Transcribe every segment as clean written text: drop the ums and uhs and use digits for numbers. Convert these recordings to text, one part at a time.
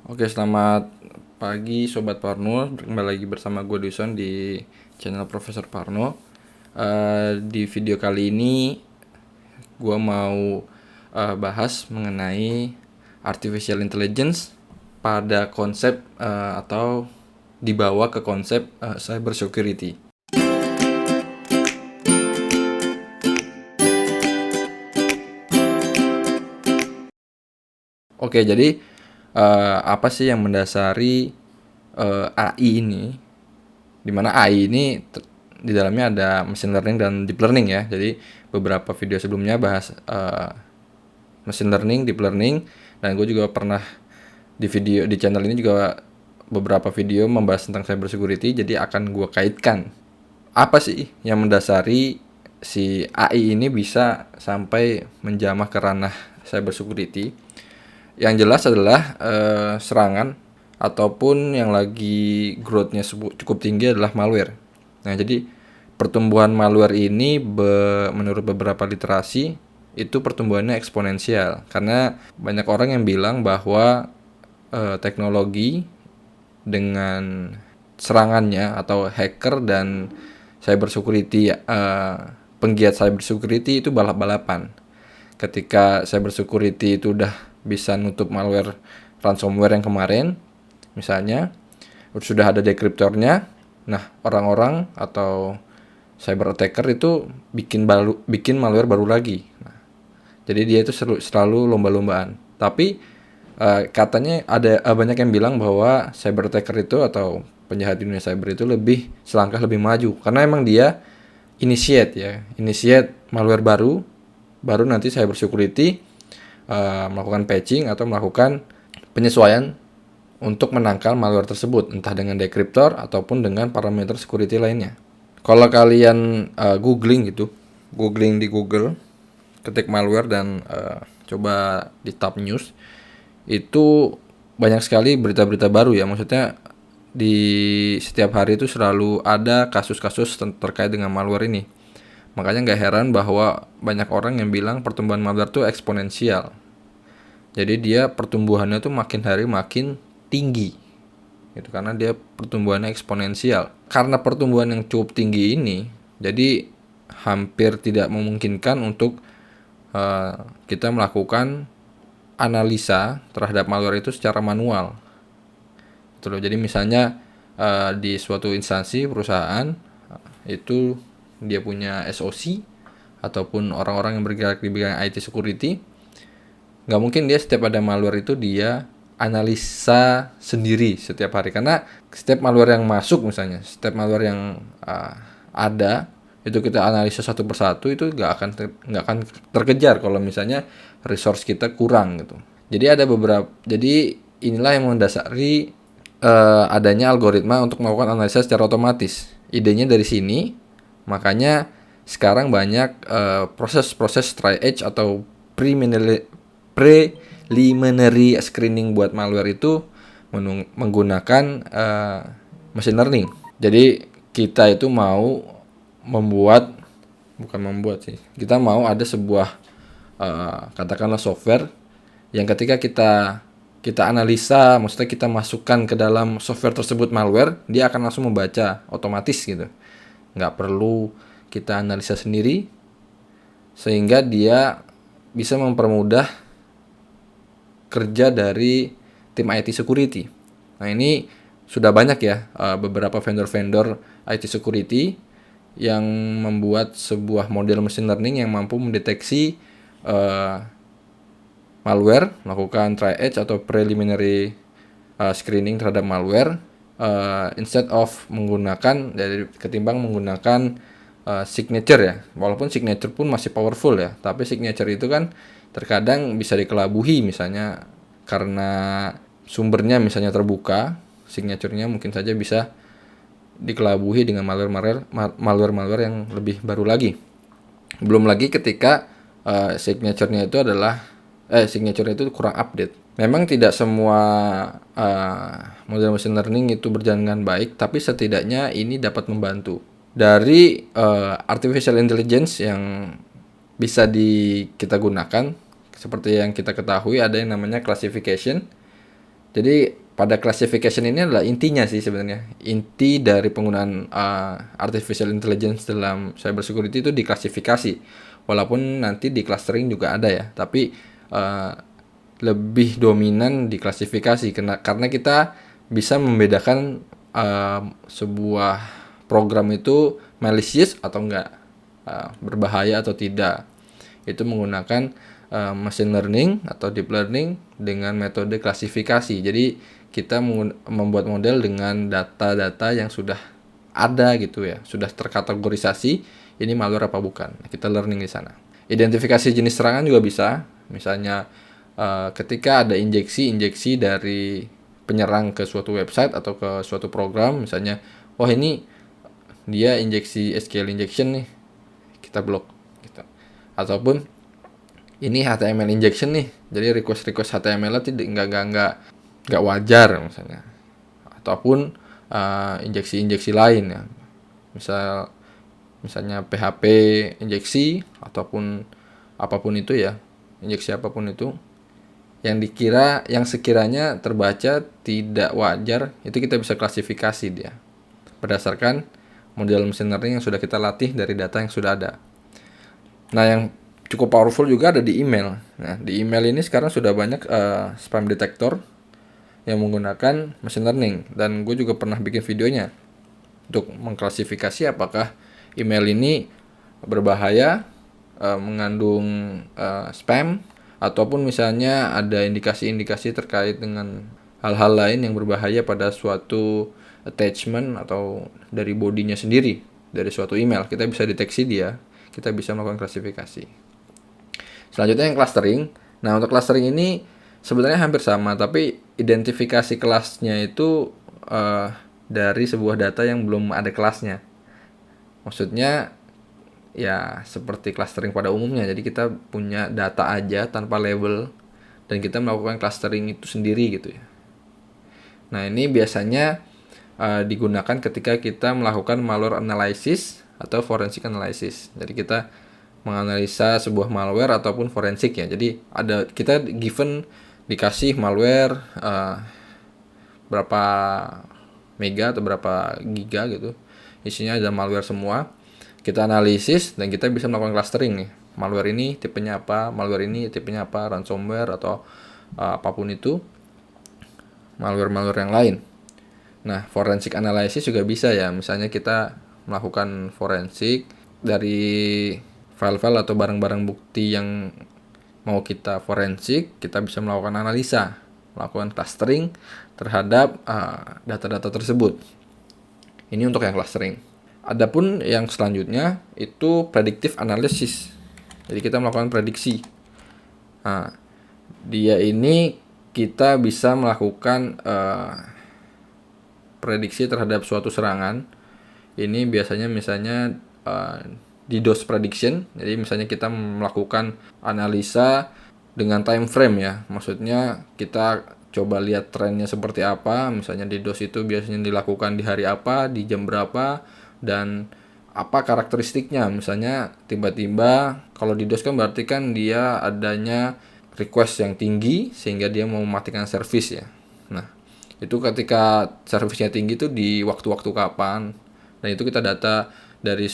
Oke, selamat pagi Sobat Parno. Kembali lagi bersama gue Duson di channel Profesor Parno. Di video kali ini gue mau bahas mengenai artificial intelligence pada konsep atau dibawa ke konsep cyber security. Oke, jadi apa sih yang mendasari AI ini? Dimana AI ini di dalamnya ada machine learning dan deep learning ya. Jadi beberapa video sebelumnya bahas machine learning, deep learning, dan gue juga pernah di channel ini juga beberapa video membahas tentang cyber security. Jadi akan gue kaitkan apa sih yang mendasari si AI ini bisa sampai menjamah ke ranah cyber security. Yang jelas adalah serangan ataupun yang lagi growth-nya cukup tinggi adalah malware. Nah, jadi pertumbuhan malware ini menurut beberapa literasi itu pertumbuhannya eksponensial karena banyak orang yang bilang bahwa teknologi dengan serangannya atau hacker dan cyber security penggiat cyber security itu balap-balapan. Ketika cyber security itu udah bisa nutup malware ransomware yang kemarin, misalnya sudah ada dekriptornya, nah orang-orang atau cyber attacker itu bikin malware baru lagi. Nah, jadi dia itu selalu lomba-lombaan. Tapi katanya ada banyak yang bilang bahwa cyber attacker itu atau penjahat dunia cyber itu selangkah lebih maju karena emang dia initiate malware baru nanti cyber security melakukan patching atau melakukan penyesuaian untuk menangkal malware tersebut, entah dengan dekriptor ataupun dengan parameter security lainnya. Kalau kalian googling di Google, ketik malware dan coba di tab news, itu banyak sekali berita-berita baru ya. Maksudnya di setiap hari itu selalu ada kasus-kasus terkait dengan malware ini. Makanya nggak heran bahwa banyak orang yang bilang pertumbuhan malware itu eksponensial. Jadi dia pertumbuhannya tuh makin hari makin tinggi. Gitu, karena dia pertumbuhannya eksponensial. Karena pertumbuhan yang cukup tinggi ini, jadi hampir tidak memungkinkan untuk kita melakukan analisa terhadap malware itu secara manual. Gitu loh. Jadi misalnya di suatu instansi perusahaan itu dia punya SOC ataupun orang-orang yang bergerak di bidang IT security, nggak mungkin dia setiap ada malware itu dia analisa sendiri setiap hari, karena setiap malware yang masuk, misalnya setiap malware yang ada itu kita analisa satu persatu, itu nggak akan terkejar kalau misalnya resource kita kurang gitu. Jadi inilah yang mendasari adanya algoritma untuk melakukan analisa secara otomatis. Idenya dari sini, makanya sekarang banyak proses-proses triage atau preliminary screening buat malware itu menggunakan machine learning. Jadi kita itu kita mau ada sebuah katakanlah software yang ketika kita analisa, maksudnya kita masukkan ke dalam software tersebut malware, dia akan langsung membaca otomatis gitu. Nggak perlu kita analisa sendiri, sehingga dia bisa mempermudah kerja dari tim IT security. Nah, ini sudah banyak ya beberapa vendor-vendor IT security yang membuat sebuah model machine learning yang mampu mendeteksi malware, melakukan triage atau preliminary screening terhadap malware instead of ketimbang menggunakan signature ya. Walaupun signature pun masih powerful ya, tapi signature itu kan terkadang bisa dikelabuhi, misalnya karena sumbernya misalnya terbuka, signaturenya mungkin saja bisa dikelabuhi dengan malware yang lebih baru lagi. Belum lagi ketika signaturenya itu kurang update. Memang tidak semua model machine learning itu berjalan dengan baik, tapi setidaknya ini dapat membantu. Dari artificial intelligence yang bisa kita gunakan, seperti yang kita ketahui ada yang namanya classification, Jadi pada classification ini adalah intinya sih sebenarnya. Inti dari penggunaan artificial intelligence dalam cybersecurity itu diklasifikasi. Walaupun nanti di clustering juga ada ya, tapi uh, lebih dominan di klasifikasi karena kita bisa membedakan sebuah program itu malicious atau enggak, berbahaya atau tidak. Itu menggunakan machine learning atau deep learning dengan metode klasifikasi. Jadi kita membuat model dengan data-data yang sudah ada gitu ya, sudah terkategorisasi ini malware apa bukan. Kita learning di sana. Identifikasi jenis serangan juga bisa, misalnya ketika ada injeksi dari penyerang ke suatu website atau ke suatu program, misalnya, wah ini dia injeksi SQL injection nih, kita blok gitu. Ataupun ini HTML injection nih, jadi request HTML tidak nggak wajar misalnya, ataupun injeksi lain ya, misalnya PHP injeksi ataupun apapun itu ya, injeksi apapun itu yang sekiranya terbaca tidak wajar, itu kita bisa klasifikasi dia berdasarkan model machine learning yang sudah kita latih dari data yang sudah ada. Nah, yang cukup powerful juga ada di email. Nah, di email ini sekarang sudah banyak spam detector yang menggunakan machine learning, dan gue juga pernah bikin videonya untuk mengklasifikasi apakah email ini berbahaya, mengandung spam, ataupun misalnya ada indikasi-indikasi terkait dengan hal-hal lain yang berbahaya pada suatu attachment atau dari bodinya sendiri dari suatu email. Kita bisa deteksi dia, kita bisa melakukan klasifikasi. Selanjutnya yang clustering. Nah, untuk clustering ini sebenarnya hampir sama, tapi identifikasi kelasnya itu dari sebuah data yang belum ada kelasnya. Maksudnya ya seperti clustering pada umumnya. Jadi kita punya data aja tanpa label dan kita melakukan clustering itu sendiri gitu ya. Nah, ini biasanya digunakan ketika kita melakukan malware analysis atau forensic analysis. Jadi kita menganalisa sebuah malware ataupun forensik ya. Jadi kita dikasih malware berapa mega atau berapa giga gitu. Isinya ada malware semua. Kita analisis dan kita bisa melakukan clustering nih. Malware ini tipenya apa, malware ini tipenya apa, ransomware atau apapun itu. Malware-malware yang lain. Nah, forensic analysis juga bisa ya. Misalnya kita melakukan forensik dari file-file atau barang-barang bukti yang mau kita forensik, kita bisa melakukan analisa, melakukan clustering terhadap data-data tersebut. Ini untuk yang clustering. Adapun yang selanjutnya itu predictive analysis. Jadi kita melakukan prediksi. Nah, dia ini kita bisa melakukan prediksi terhadap suatu serangan. Ini biasanya misalnya DDoS prediction. Jadi misalnya kita melakukan analisa dengan time frame ya. Maksudnya kita coba lihat trennya seperti apa. Misalnya DDoS itu biasanya dilakukan di hari apa, di jam berapa, dan apa karakteristiknya. Misalnya tiba-tiba kalau DDoS kan berarti kan dia adanya request yang tinggi sehingga dia mau mematikan service ya. Nah, itu ketika servisnya tinggi itu di waktu-waktu kapan. Dan itu kita data dari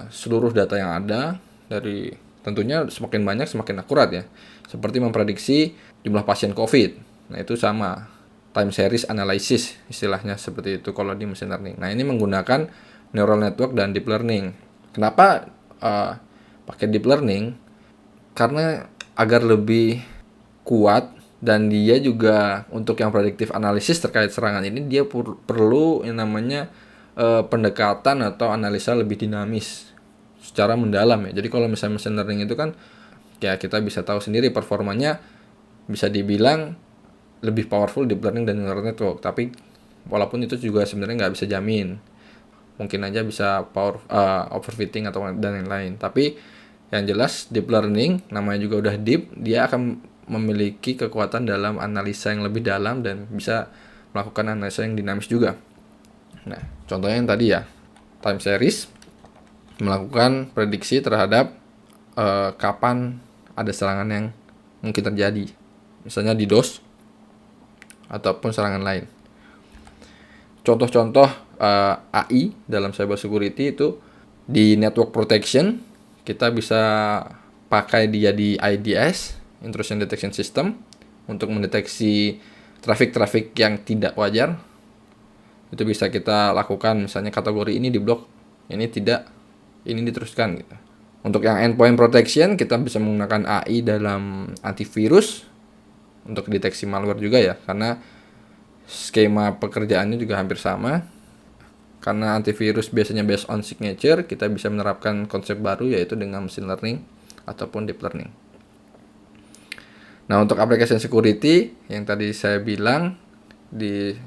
seluruh data yang ada, dari tentunya semakin banyak semakin akurat ya. Seperti memprediksi jumlah pasien COVID. Nah, itu sama time series analysis istilahnya seperti itu kalau di machine learning. Nah, ini menggunakan neural network dan deep learning. Kenapa pakai deep learning? Karena agar lebih kuat, dan dia juga untuk yang predictive analysis terkait serangan ini dia perlu yang namanya pendekatan atau analisa lebih dinamis secara mendalam ya. Jadi kalau misalnya machine learning itu kan ya kita bisa tahu sendiri performanya bisa dibilang lebih powerful deep learning dan neural network, tapi walaupun itu juga sebenarnya nggak bisa jamin, mungkin aja bisa overfitting atau dan lain-lain. Tapi yang jelas deep learning namanya juga udah deep, dia akan memiliki kekuatan dalam analisa yang lebih dalam dan bisa melakukan analisa yang dinamis juga. Nah, contohnya yang tadi ya, time series melakukan prediksi terhadap kapan ada serangan yang mungkin terjadi. Misalnya DDoS, ataupun serangan lain. Contoh-contoh AI dalam cyber security itu di network protection kita bisa pakai dia di IDS, intrusion detection system, untuk mendeteksi traffic yang tidak wajar. Itu bisa kita lakukan, misalnya kategori ini diblok, ini tidak, ini diteruskan gitu. Untuk yang endpoint protection kita bisa menggunakan AI dalam antivirus untuk deteksi malware juga ya, karena skema pekerjaannya juga hampir sama. Karena antivirus biasanya based on signature, kita bisa menerapkan konsep baru yaitu dengan machine learning ataupun deep learning. Nah, untuk application security yang tadi saya bilang di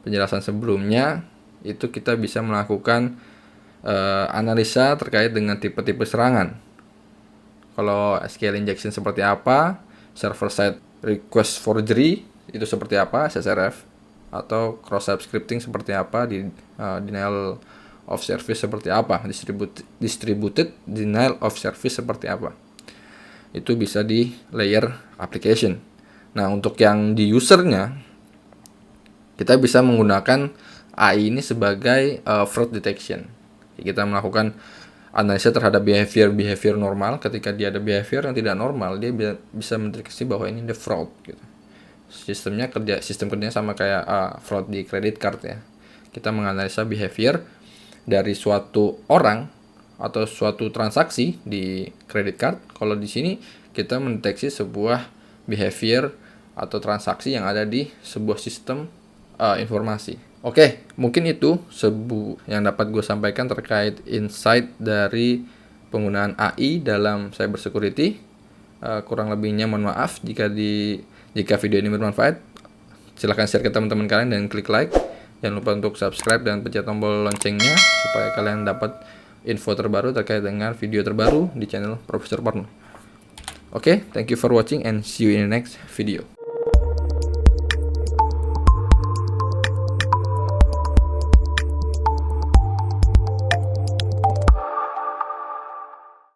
penjelasan sebelumnya, itu kita bisa melakukan analisa terkait dengan tipe-tipe serangan. Kalau SQL injection seperti apa, server side request forgery itu seperti apa, SSRF, atau cross-site scripting seperti apa, denial of service seperti apa, distributed denial of service seperti apa. Itu bisa di layer application. Nah, untuk yang di usernya, kita bisa menggunakan AI ini sebagai fraud detection. Kita melakukan analisa terhadap behavior normal. Ketika dia ada behavior yang tidak normal, dia bisa mendeteksi bahwa ini ada fraud gitu. Sistem kerjanya sama kayak fraud di credit card ya. Kita menganalisa behavior dari suatu orang atau suatu transaksi di credit card. Kalau di sini kita mendeteksi sebuah behavior atau transaksi yang ada di sebuah sistem informasi. Oke, mungkin itu yang dapat gue sampaikan terkait insight dari penggunaan AI dalam cyber security. Kurang lebihnya mohon maaf jika video ini bermanfaat. Silahkan share ke teman-teman kalian dan klik like. Jangan lupa untuk subscribe dan pencet tombol loncengnya supaya kalian dapat info terbaru terkait dengan video terbaru di channel Profesor Parno. Oke, thank you for watching and see you in the next video.